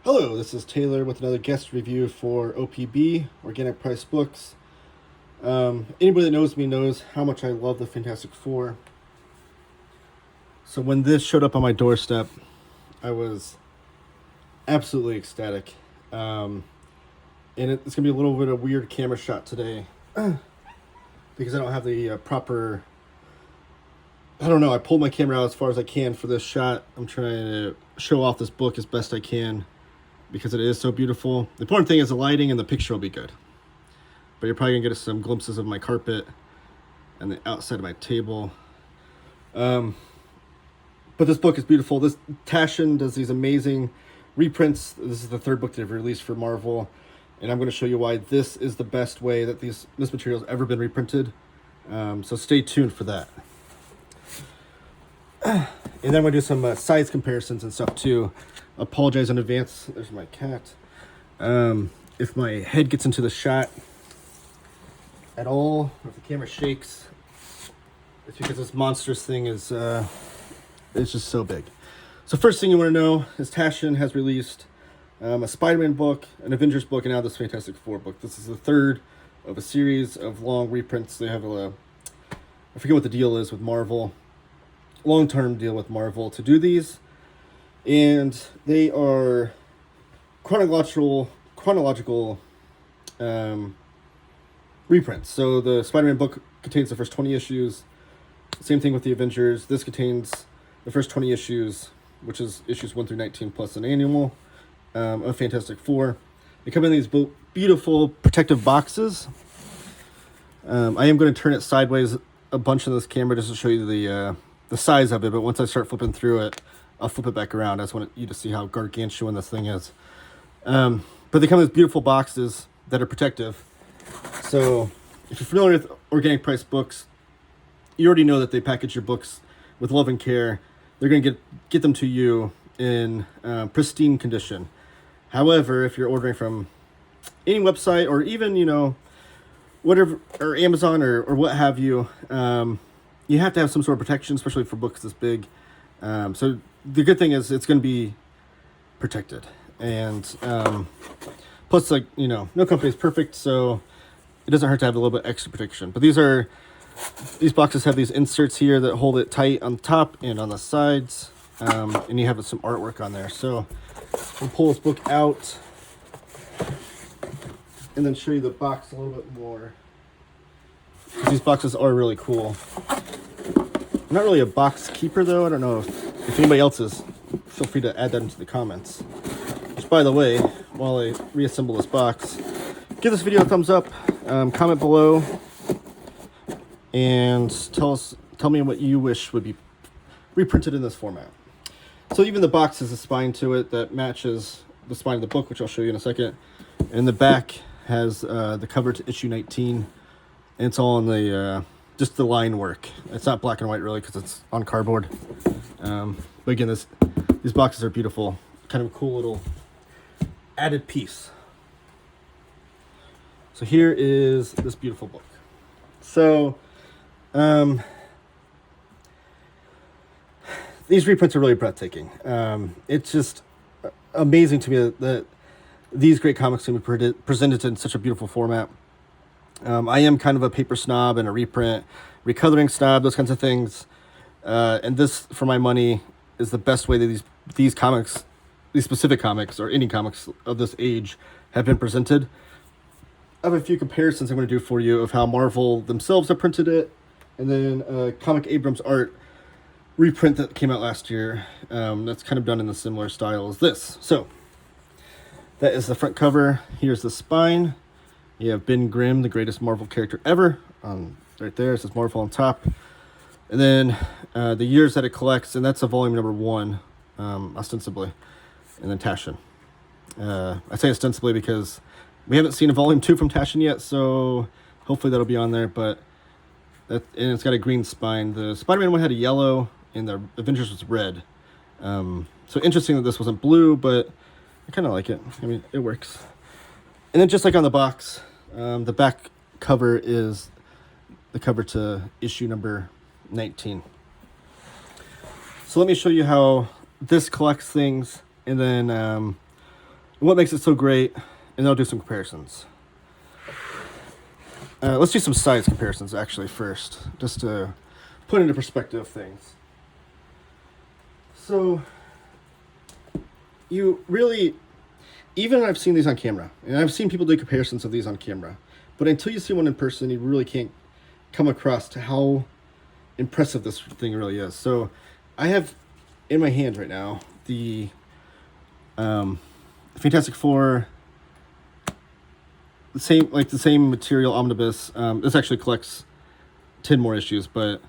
Hello, this is Taylor with another guest review for OPB, Organic Price Books. Anybody that knows me knows how much I love the Fantastic Four. So when this showed up on my doorstep, I was absolutely ecstatic. And it's going to be a little bit of a weird camera shot today because I don't have the proper... I don't know, I pulled my camera out as far as I can for this shot. I'm trying to show off this book as best I can, because it is so beautiful. The important thing is the lighting and the picture will be good. But you're probably gonna get some glimpses of my carpet and the outside of my table. But this book is beautiful. This Taschen does these amazing reprints. This is the third book they've released for Marvel. And I'm gonna show you why this is the best way that this material has ever been reprinted. So stay tuned for that. And then I'm gonna do some size comparisons and stuff too. Apologize in advance. There's my cat. If my head gets into the shot at all, or if the camera shakes, it's because this monstrous thing is it's just so big. So first thing you want to know is Taschen has released a Spider-Man book, an Avengers book, and now this Fantastic Four book. This is the third of a series of long reprints. They have I forget what the deal is with Marvel, long-term deal with Marvel to do these. And they are chronological reprints. So the Spider-Man book contains the first 20 issues. Same thing with the Avengers. This contains the first 20 issues, which is issues 1 through 19 plus an annual of Fantastic Four. They come in these beautiful protective boxes. I am going to turn it sideways a bunch on this camera just to show you the size of it. But once I start flipping through it, I'll flip it back around. I just want you to see how gargantuan this thing is. But they come in these beautiful boxes that are protective. So if you're familiar with Organic Price Books, you already know that they package your books with love and care. They're going to get them to you in pristine condition. However, if you're ordering from any website or even, whatever, or Amazon or what have you, you have to have some sort of protection, especially for books this big. So the good thing is it's going to be protected. And plus, no company is perfect, so it doesn't hurt to have a little bit extra protection. But these boxes have these inserts here that hold it tight on the top and on the sides. And you have some artwork on there. So we'll pull this book out and then show you the box a little bit more. These boxes are really cool. I'm not really a box keeper though. I don't know if anybody else is. Feel free to add that into the comments. Which, by the way, while I reassemble this box, give this video a thumbs up, comment below, and tell me what you wish would be reprinted in this format. So even the box has a spine to it that matches the spine of the book, which I'll show you in a second. And the back has the cover to issue 19, and it's all in the just the line work. It's not black and white really because it's on cardboard. But again, these boxes are beautiful. Kind of a cool little added piece. So here is this beautiful book. So these reprints are really breathtaking. It's just amazing to me that these great comics can be presented in such a beautiful format. I am kind of a paper snob and a reprint, recoloring snob, those kinds of things. And this, for my money, is the best way that these comics, these specific comics, or any comics of this age, have been presented. I have a few comparisons I'm going to do for you of how Marvel themselves have printed it, and then Comic Abrams art reprint that came out last year. That's kind of done in a similar style as this. So that is the front cover. Here's the spine. You have Ben Grimm, the greatest Marvel character ever. Right there, it says Marvel on top. And then the years that it collects, and that's a volume number 1, ostensibly. And then Taschen. I say ostensibly because we haven't seen a volume 2 from Taschen yet, so hopefully that'll be on there. And it's got a green spine. The Spider-Man one had a yellow, and the Avengers was red. So interesting that this wasn't blue, but I kind of like it. I mean, it works. And then just like on the box, the back cover is the cover to issue number 19. So let me show you how this collects things, and then what makes it so great, and I'll do some comparisons. Let's do some size comparisons actually first, just to put into perspective things. So, you really, even I've seen these on camera, and I've seen people do comparisons of these on camera, but until you see one in person, you really can't come across to how impressive this thing really is. So, I have in my hand right now the Fantastic Four, the same material omnibus. This actually collects 10 more issues, but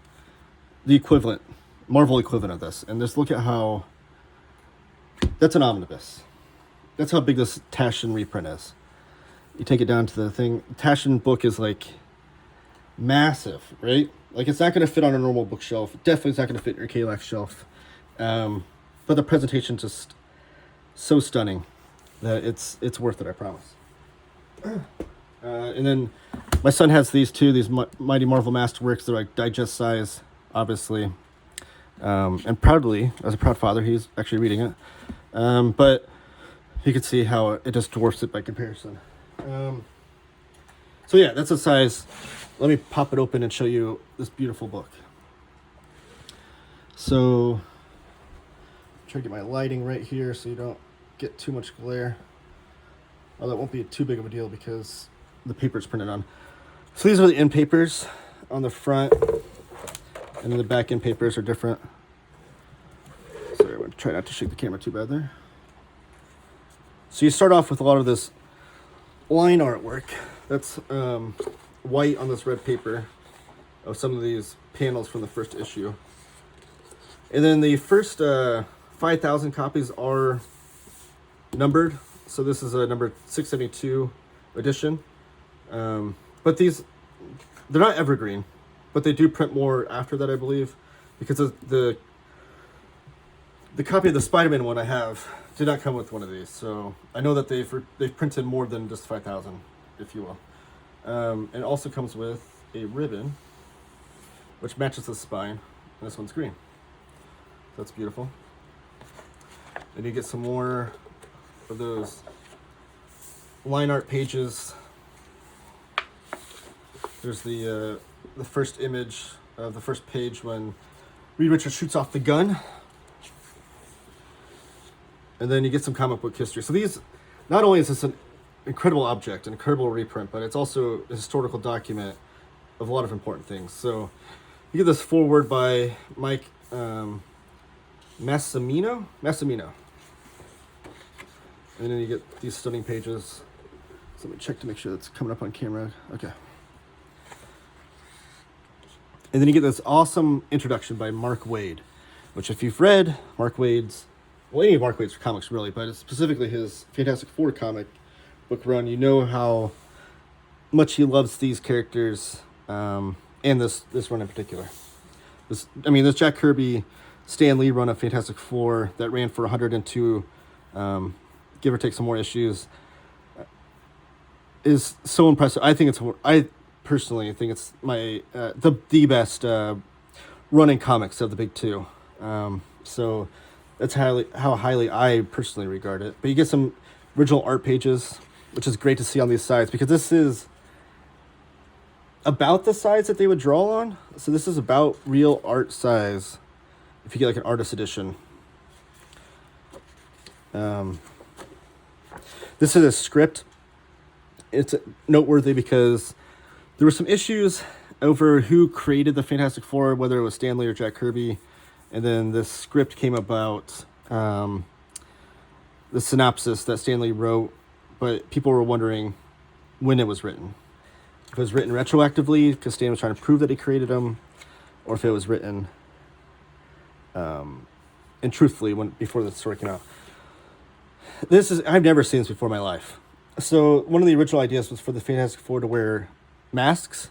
the equivalent, Marvel equivalent of this. And just look at how, that's an omnibus. That's how big this Taschen reprint is. You take it down to the thing. Taschen book is like massive, right? Like it's not going to fit on a normal bookshelf. Definitely it's not going to fit in your K-Life shelf. But the presentation's just so stunning that it's worth it, I promise. And then my son has these too, these Mighty Marvel Masterworks. They're like digest size, obviously. And proudly, as a proud father, he's actually reading it. But you can see how it just dwarfs it by comparison. So yeah, that's a size. Let me pop it open and show you this beautiful book. So, try to get my lighting right here so you don't get too much glare. Oh, that won't be too big of a deal because the paper's printed on. So these are the end papers on the front, and then the back end papers are different. Sorry, I'm going to try not to shake the camera too bad there. So you start off with a lot of this line artwork. That's white on this red paper of some of these panels from the first issue. And then the first 5,000 copies are numbered. So this is a number 672 edition. But they're not evergreen, but they do print more after that, I believe, because of the copy of the Spider-Man one I have did not come with one of these. So I know that they've printed more than just 5,000, if you will. And it also comes with a ribbon, which matches the spine, and this one's green. That's beautiful. And you get some more of those line art pages. There's the first image of the first page when Reed Richards shoots off the gun. And then you get some comic book history. So these, not only is this an incredible object, an incredible reprint, but it's also a historical document of a lot of important things. So you get this foreword by Mike Massimino. And then you get these stunning pages. So let me check to make sure that's coming up on camera. Okay. And then you get this awesome introduction by Mark Waid, which if you've read Mark Waid's, well, any of Mark Waid's comics really, but it's specifically his Fantastic Four comic book run, you know how much he loves these characters, and this run in particular. This Jack Kirby, Stan Lee run of Fantastic Four that ran for 102, give or take some more issues, is so impressive. I personally think it's my the best running comics of the big two. So that's how highly I personally regard it. But you get some original art pages, which is great to see on these sides, because this is about the size that they would draw on. So this is about real art size if you get like an artist edition. This is a script. It's noteworthy because there were some issues over who created the Fantastic Four, whether it was Stan Lee or Jack Kirby. And then this script came about, the synopsis that Stan Lee wrote, but people were wondering when it was written. If it was written retroactively, because Stan was trying to prove that he created them, or if it was written and truthfully before the story came out. I've never seen this before in my life. So one of the original ideas was for the Fantastic Four to wear masks,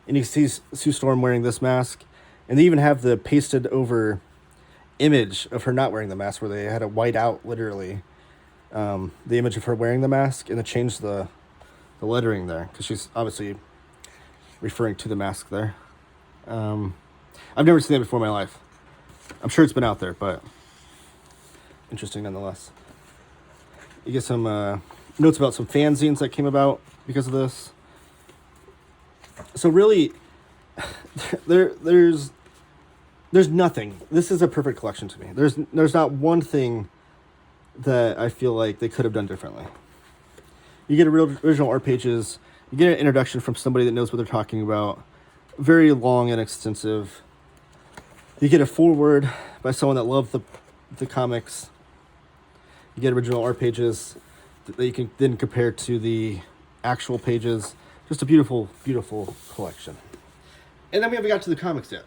and you see Sue Storm wearing this mask, and they even have the pasted over image of her not wearing the mask, where they had it white out literally, the image of her wearing the mask, and they changed the lettering there because she's obviously referring to the mask there. I've never seen that before in my life. I'm sure it's been out there, but interesting nonetheless. You get some notes about some fanzines that came about because of this. So really, there's nothing. This is a perfect collection to me. There's not one thing that I feel like they could have done differently. You get original art pages. You get an introduction from somebody that knows what they're talking about. Very long and extensive. You get a foreword by someone that loved the comics. You get original art pages that you can then compare to the actual pages. Just a beautiful, beautiful collection. And then we haven't got to the comics yet.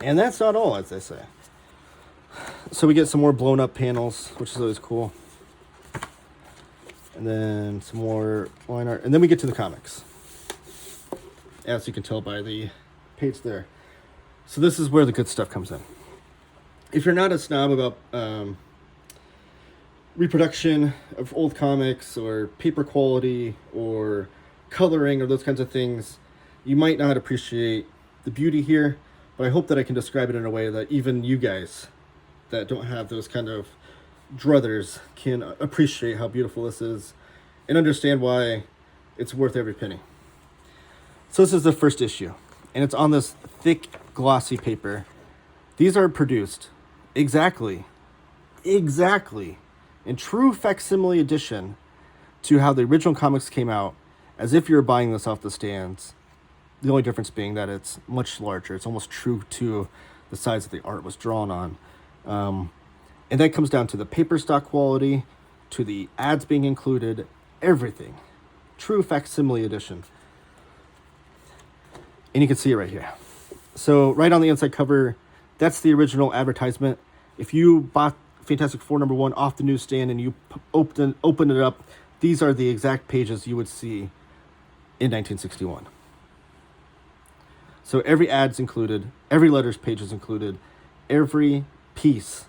And that's not all, as they say. So we get some more blown up panels, which is always cool. And then some more line art. And then we get to the comics, as you can tell by the page there. So this is where the good stuff comes in. If you're not a snob about reproduction of old comics or paper quality or coloring or those kinds of things, you might not appreciate the beauty here, but I hope that I can describe it in a way that even you guys that don't have those kind of druthers can appreciate how beautiful this is and understand why it's worth every penny. So this is the first issue, and it's on this thick, glossy paper. These are produced exactly in true facsimile edition to how the original comics came out, as if you're buying this off the stands. The only difference being that it's much larger. It's almost true to the size that the art was drawn on. And that comes down to the paper stock quality, to the ads being included, everything. True facsimile edition. And you can see it right here. So right on the inside cover, that's the original advertisement. If you bought Fantastic Four #1 off the newsstand and you open it up, these are the exact pages you would see in 1961. So every ad's included, every letters page is included, every piece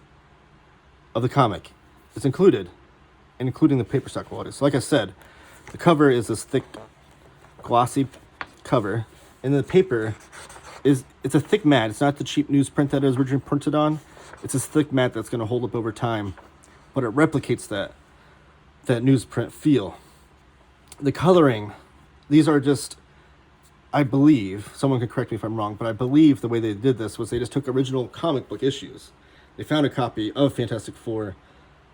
of the comic is included, and including the paper stock quality. So like I said, the cover is this thick, glossy cover, and the paper it's a thick mat. It's not the cheap newsprint that it was originally printed on. It's this thick mat that's going to hold up over time, but it replicates that newsprint feel. The coloring, these are just, I believe, someone can correct me if I'm wrong, but I believe the way they did this was they just took original comic book issues. They found a copy of Fantastic Four,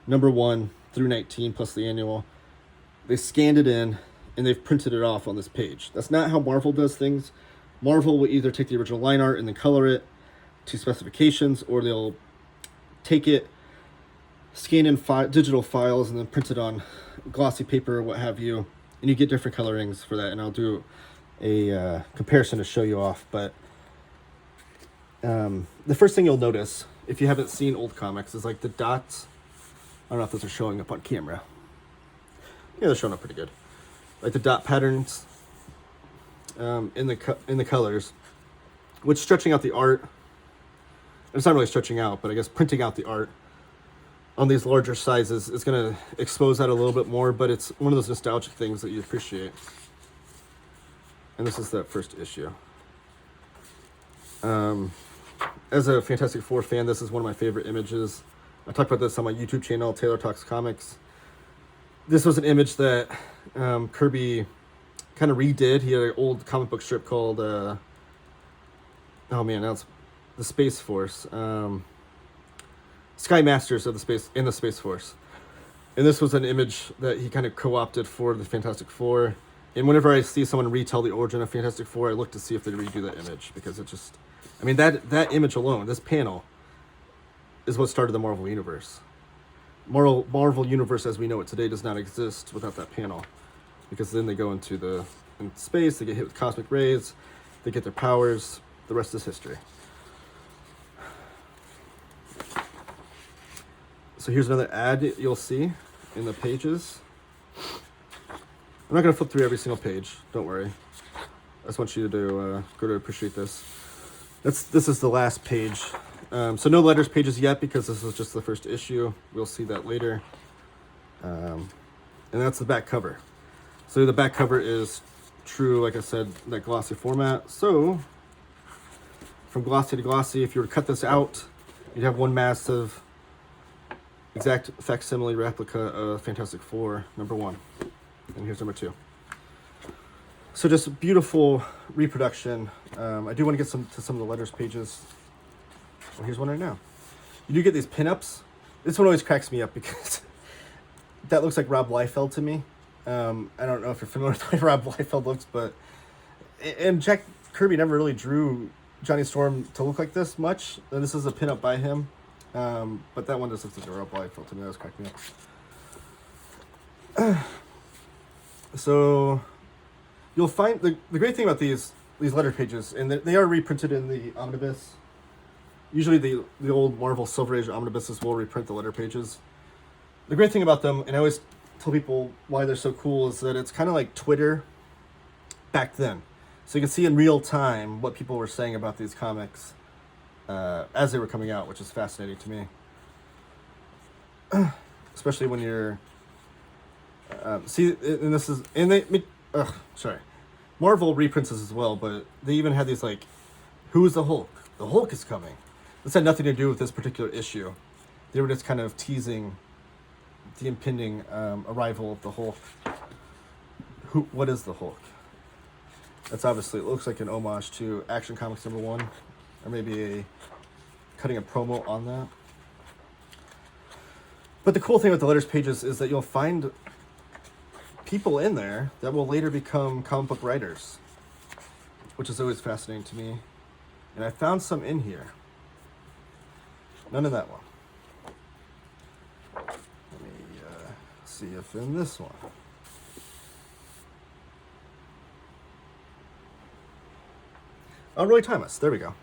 #1 through 19, plus the annual. They scanned it in, and they've printed it off on this page. That's not how Marvel does things. Marvel will either take the original line art and then color it to specifications, or they'll take it, scan in digital files, and then print it on glossy paper or what have you, and you get different colorings for that, and I'll do a comparison to show you off. But the first thing you'll notice, if you haven't seen old comics, is like the dots. I don't know if those are showing up on camera. Yeah, they're showing up pretty good. Like the dot patterns in the colors, which stretching out the art. It's not really stretching out, but I guess printing out the art on these larger sizes is going to expose that a little bit more, but it's one of those nostalgic things that you appreciate. And this is that first issue. As a Fantastic Four fan, this is one of my favorite images. I talked about this on my YouTube channel, Taylor Talks Comics. This was an image that Kirby kind of redid. He had an old comic book strip called, oh man, now it's the Space Force. Sky Masters of the Space Force. And this was an image that he kind of co-opted for the Fantastic Four. And whenever I see someone retell the origin of Fantastic Four, I look to see if they redo that image, because it just, I mean, that image alone, this panel, is what started the Marvel Universe. Marvel Universe as we know it today does not exist without that panel, because then they go into space, they get hit with cosmic rays, they get their powers, the rest is history. So here's another ad you'll see in the pages. I'm not going to flip through every single page, don't worry. I just want you to go to appreciate this. This is the last page. So no letters pages yet, because this is just the first issue. We'll see that later. And that's the back cover. So the back cover is true, like I said, that glossy format. So from glossy to glossy, if you were to cut this out, you'd have one massive exact facsimile replica of Fantastic Four #1. And here's #2. So just beautiful reproduction. I do want to get to some of the letters pages. Well, here's one right now. You do get these pinups. This one always cracks me up because that looks like Rob Liefeld to me. I don't know if you're familiar with the way Rob Liefeld looks, but... And Jack Kirby never really drew Johnny Storm to look like this much. And this is a pinup by him. But that one just looks like a Rob Liefeld to me. That was cracking me up. So... You'll find the great thing about these letter pages, and they are reprinted in the omnibus. Usually the old Marvel Silver Age omnibuses will reprint the letter pages. The great thing about them, and I always tell people why they're so cool, is that it's kind of like Twitter back then. So you can see in real time what people were saying about these comics as they were coming out, which is fascinating to me. Especially when you're... Marvel reprints this as well, but they even had these like, who's the Hulk? The Hulk is coming. This had nothing to do with this particular issue. They were just kind of teasing the impending arrival of the Hulk. What is the Hulk? That's obviously, it looks like an homage to Action Comics #1, or maybe cutting a promo on that. But the cool thing with the letters pages is that you'll find people in there that will later become comic book writers, which is always fascinating to me. And I found some in here. None of that one. Let me see if in this one. Oh, Roy Thomas. There we go.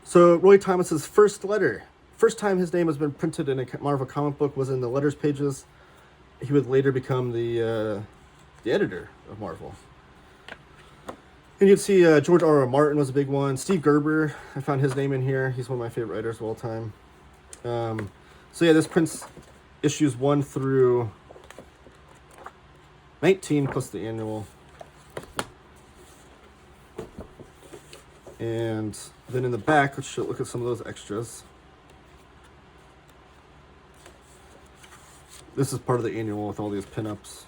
So Roy Thomas's first letter. First time his name has been printed in a Marvel comic book was in the letters pages. He would later become the editor of Marvel. And you'd see George R.R. Martin was a big one. Steve Gerber, I found his name in here. He's one of my favorite writers of all time. So yeah, this prints issues 1 through 19 plus the annual. And then in the back, let's look at some of those extras. This is part of the annual with all these pinups.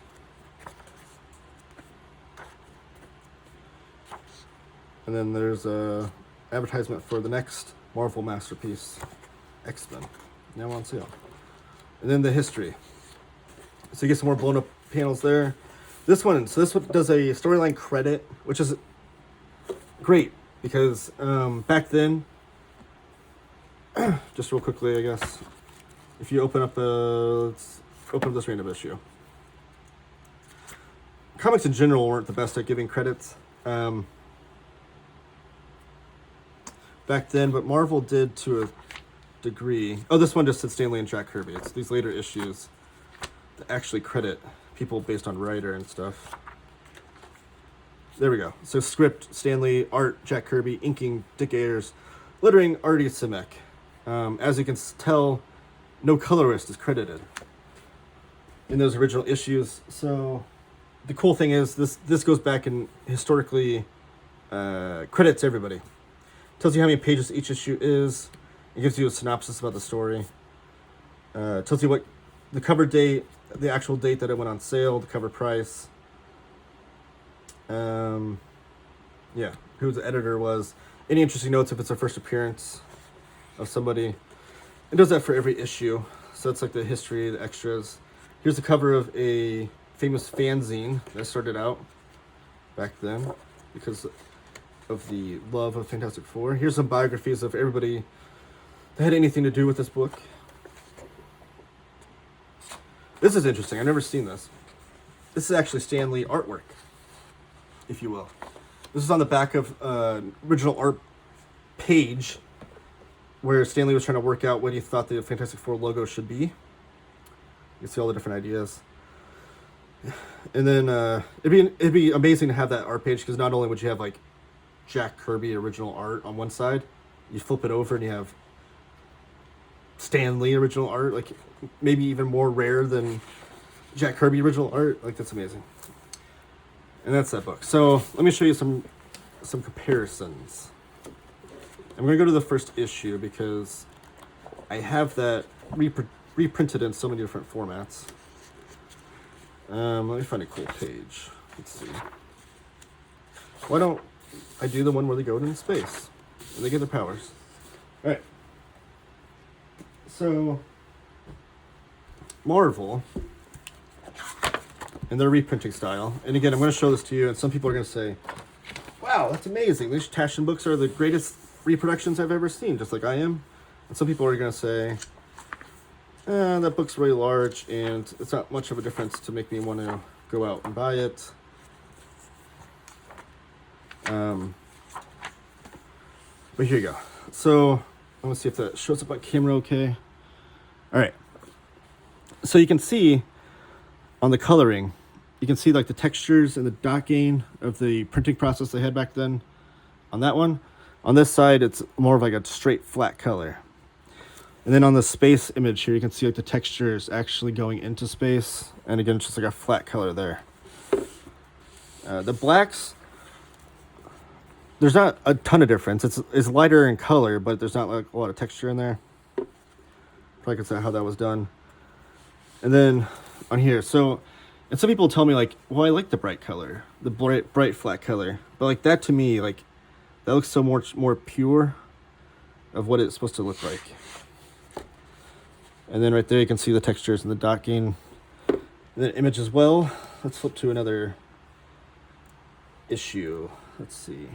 And then there's a advertisement for the next Marvel masterpiece, X-Men, now on sale. And then the history. So you get some more blown up panels there. This one does a storyline credit, which is great because back then, just real quickly, I guess, if you open up this random issue. Comics in general weren't the best at giving credits back then, but Marvel did to a degree. Oh, this one just said Stan Lee and Jack Kirby. It's these later issues that actually credit people based on writer and stuff. There we go. So script, Stan Lee, art, Jack Kirby, inking, Dick Ayers, lettering, Artie Simek. As you can tell, no colorist is credited in those original issues. So the cool thing is this goes back and historically credits everybody. Tells you how many pages each issue is. It gives you a synopsis about the story. Tells you what the cover date, the actual date that it went on sale, the cover price. Who the editor was. Any interesting notes if it's a first appearance of somebody. It does that for every issue. So it's like the history, the extras. Here's the cover of a famous fanzine that started out back then because of the love of Fantastic Four. Here's some biographies of everybody that had anything to do with this book. This is interesting. I've never seen this. This is actually Stan Lee artwork, if you will. This is on the back of original art page where Stan Lee was trying to work out what he thought the Fantastic Four logo should be. You can see all the different ideas. And then it'd be amazing to have that art page because not only would you have like Jack Kirby original art on one side, you flip it over and you have Stan Lee original art, like maybe even more rare than Jack Kirby original art. Like that's amazing. And that's that book. So let me show you some comparisons. I'm going to go to the first issue because I have that reprinted in so many different formats. Let me find a cool page. Let's see. Why don't I do the one where they go into space and they get their powers? All right. So Marvel and their reprinting style. And again, I'm going to show this to you, and some people are going to say, wow, that's amazing. These Taschen books are the greatest reproductions I've ever seen, just like I am. And some people are going to say, that book's really large, and it's not much of a difference to make me want to go out and buy it. But here you go. So I'm going to see if that shows up on camera okay. All right. So you can see on the coloring, you can see like the textures and the dot gain of the printing process they had back then on that one. On this side, it's more of like a straight flat color. And then on the space image here, you can see like the textures actually going into space. And again, it's just like a flat color there. The blacks, there's not a ton of difference. It's lighter in color, but there's not like a lot of texture in there. Probably could say how that was done. And then on here, so, and some people tell me like, well, I like the bright color, the bright flat color. But like that to me, like that looks so much more pure of what it's supposed to look like. And then right there, you can see the textures and the dot gain. And then image as well. Let's flip to another issue. Let's see.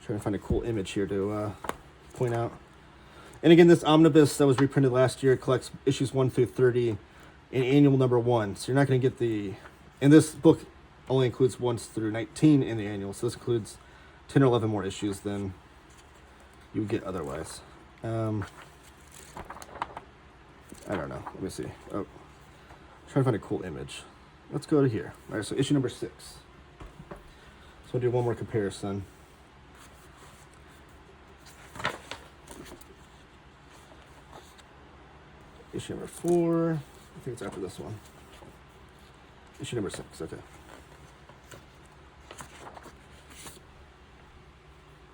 Trying to find a cool image here to point out. And again, this omnibus that was reprinted last year collects issues 1 through 30 in annual number 1. So you're not going to get the... And this book only includes 1 through 19 in the annual. So this includes 10 or 11 more issues than you would get otherwise. I don't know. Let me see. Oh, trying to find a cool image. Let's go to here. All right, so issue number 6. So we'll do one more comparison. Issue number 4. I think it's after this one. Issue number 6. Okay.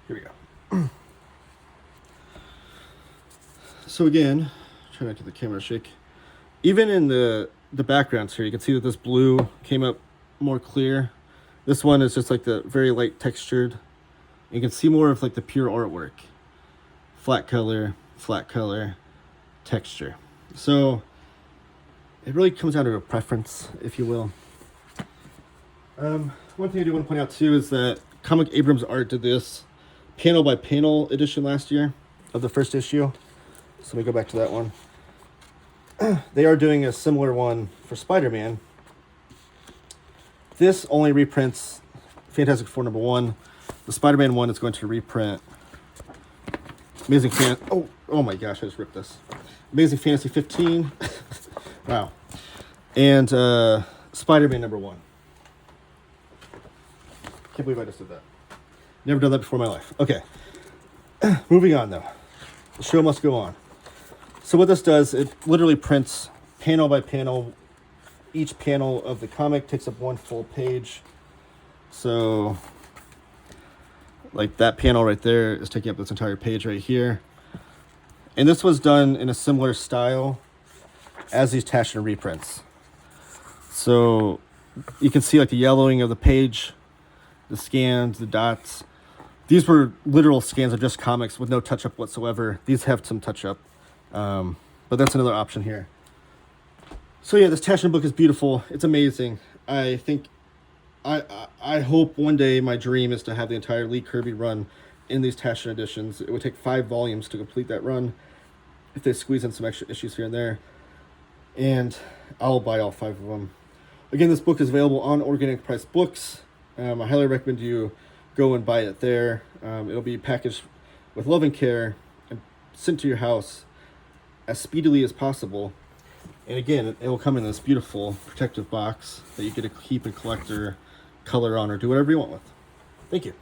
Here we go. So again, try not to get the camera to shake. Even in the backgrounds here, you can see that this blue came up more clear. This one is just like the very light textured. You can see more of like the pure artwork. Flat color, texture. So it really comes down to a preference, if you will. One thing I do want to point out too is that Comic Abrams Art did this panel by panel edition last year of the first issue. So let me go back to that one. They are doing a similar one for Spider-Man. This only reprints Fantastic Four number 1. The Spider-Man one is going to reprint Amazing Fan... Oh my gosh, I just ripped this. Amazing Fantasy 15. Wow. And Spider-Man number 1. Can't believe I just did that. Never done that before in my life. Okay. Moving on, though. The show must go on. So what this does, it literally prints panel by panel. Each panel of the comic takes up one full page. So, like that panel right there is taking up this entire page right here. And this was done in a similar style as these Taschen reprints. So you can see like the yellowing of the page, the scans, the dots. These were literal scans of just comics with no touch-up whatsoever. These have some touch-up, but that's another option here. So yeah, this Taschen book is beautiful. It's amazing. I think, I hope one day my dream is to have the entire Lee Kirby run in these Taschen editions. It would take 5 volumes to complete that run if they squeeze in some extra issues here and there. And I'll buy all 5 of them. Again, this book is available on Organic Price Books. I highly recommend you go and buy it there. It'll be packaged with love and care and sent to your house as speedily as possible. And again, it will come in this beautiful protective box that you get to keep and collect or color on or do whatever you want with. Thank you.